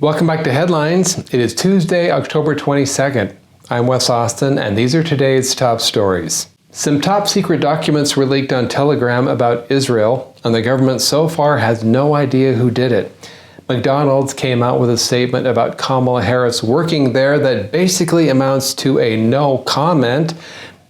Welcome back to Headlines. It is Tuesday, October 22nd. I'm Wes Austin, and these are today's top stories. Some top secret documents were leaked on Telegram about Israel, and the government so far has no idea who did it. McDonald's came out with a statement about Kamala Harris working there that basically amounts to a no comment.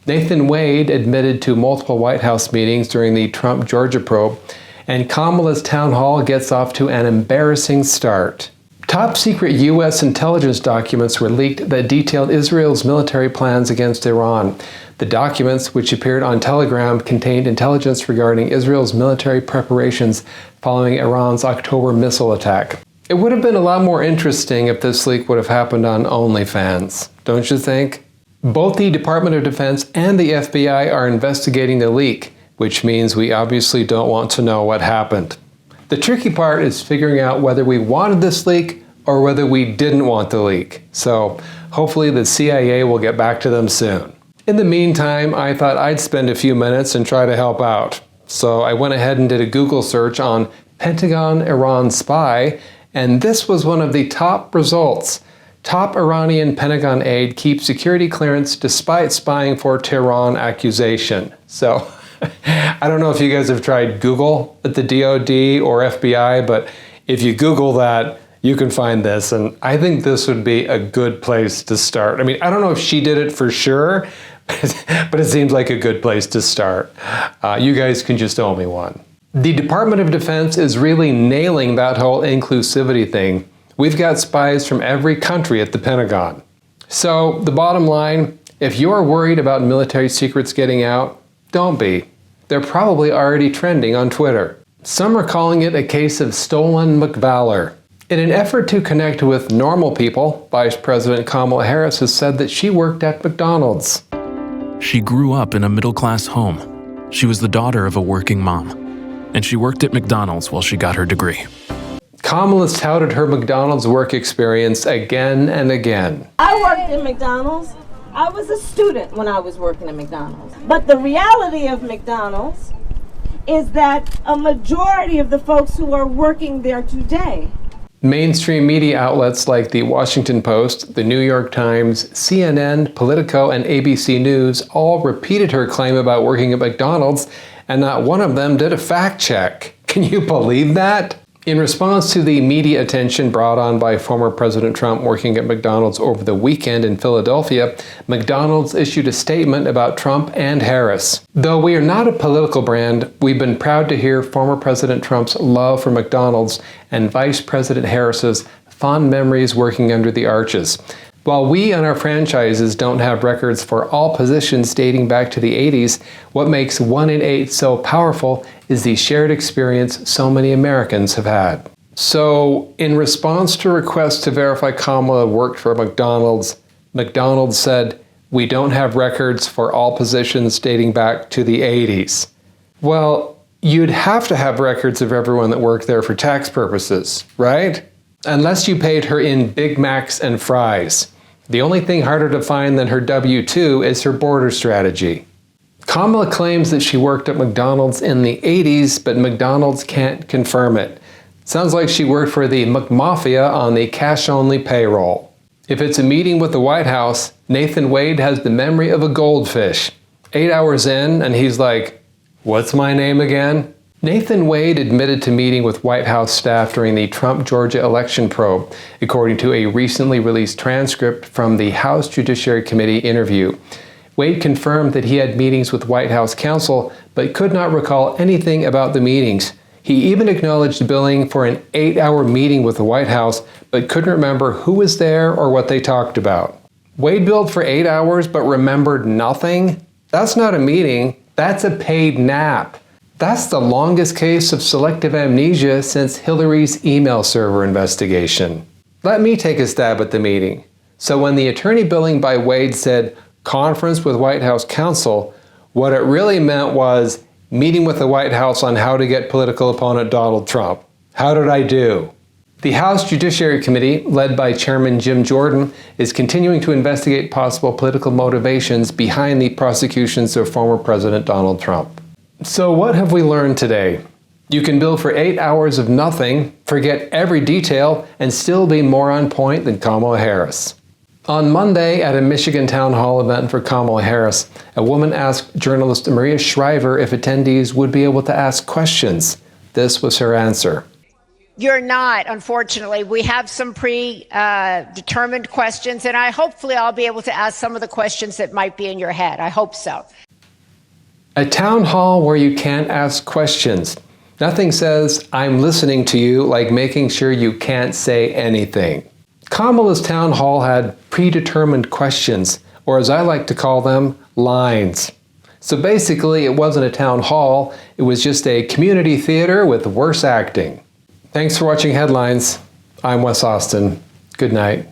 Nathan Wade admitted to multiple White House meetings during the Trump Georgia probe, and Kamala's town hall gets off to an embarrassing start. Top secret U.S. intelligence documents were leaked that detailed Israel's military plans against Iran. The documents, which appeared on Telegram, contained intelligence regarding Israel's military preparations following Iran's October missile attack. It would have been a lot more interesting if this leak would have happened on OnlyFans, don't you think? Both the Department of Defense and the FBI are investigating the leak, which means we obviously don't want to know what happened. The tricky part is figuring out whether we wanted this leak or whether we didn't want the leak. So hopefully the CIA will get back to them soon. In the meantime, I thought I'd spend a few minutes and try to help out. So I went ahead and did a Google search on Pentagon Iran spy, and this was one of the top results. Top Iranian Pentagon aide keeps security clearance despite spying for Tehran accusation. So I don't know if you guys have tried Google at the DoD or FBI, but if you Google that, you can find this, and I think this would be a good place to start. I mean, I don't know if she did it for sure, but it seems like a good place to start. You guys can just owe me one. The Department of Defense is really nailing that whole inclusivity thing. We've got spies from every country at the Pentagon. So the bottom line, if you're worried about military secrets getting out, don't be. They're probably already trending on Twitter. Some are calling it a case of stolen McValor. In an effort to connect with normal people, Vice President Kamala Harris has said that she worked at McDonald's. She grew up in a middle-class home. She was the daughter of a working mom, and she worked at McDonald's while she got her degree. Kamala's touted her McDonald's work experience again and again. I worked at McDonald's. I was a student when I was working at McDonald's. But the reality of McDonald's is that a majority of the folks who are working there today. Mainstream media outlets like the Washington Post, the New York Times, CNN, Politico, and ABC News all repeated her claim about working at McDonald's, and not one of them did a fact check. Can you believe that? In response to the media attention brought on by former President Trump working at McDonald's over the weekend in Philadelphia, McDonald's issued a statement about Trump and Harris. Though we are not a political brand, we've been proud to hear former President Trump's love for McDonald's and Vice President Harris's fond memories working under the arches. While we and our franchises don't have records for all positions dating back to the 80s, what makes 1 in 8 so powerful is the shared experience so many Americans have had. So, in response to requests to verify Kamala worked for McDonald's, McDonald's said, "We don't have records for all positions dating back to the 80s. Well, you'd have to have records of everyone that worked there for tax purposes, right? Unless you paid her in Big Macs and fries. The only thing harder to find than her W-2 is her border strategy. Kamala claims that she worked at McDonald's in the 80s, but McDonald's can't confirm it. Sounds like she worked for the McMafia on the cash-only payroll. If it's a meeting with the White House, Nathan Wade has the memory of a goldfish. 8 hours in, and he's like, "What's my name again?" Nathan Wade admitted to meeting with White House staff during the Trump Georgia election probe, according to a recently released transcript from the House Judiciary Committee interview. Wade confirmed that he had meetings with White House counsel, but could not recall anything about the meetings. He even acknowledged billing for an 8-hour meeting with the White House, but couldn't remember who was there or what they talked about. Wade billed for 8 hours but remembered nothing? That's not a meeting, that's a paid nap. That's the longest case of selective amnesia since Hillary's email server investigation. Let me take a stab at the meeting. So when the attorney billing by Wade said, "conference with White House counsel," what it really meant was meeting with the White House on how to get political opponent Donald Trump. How did I do? The House Judiciary Committee, led by Chairman Jim Jordan, is continuing to investigate possible political motivations behind the prosecutions of former President Donald Trump. So what have we learned today? You can bill for 8 hours of nothing, forget every detail, and still be more on point than Kamala Harris. On Monday, at a Michigan town hall event for Kamala Harris, a woman asked journalist Maria Shriver if attendees would be able to ask questions. This was her answer. You're not, unfortunately. We have some predetermined questions, and hopefully I'll be able to ask some of the questions that might be in your head. I hope so. A town hall where you can't ask questions. Nothing says, "I'm listening to you," like making sure you can't say anything. Kamala's town hall had predetermined questions, or as I like to call them, lines. So basically, it wasn't a town hall, it was just a community theater with worse acting. Thanks for watching Headlines. I'm Wes Austin. Good night.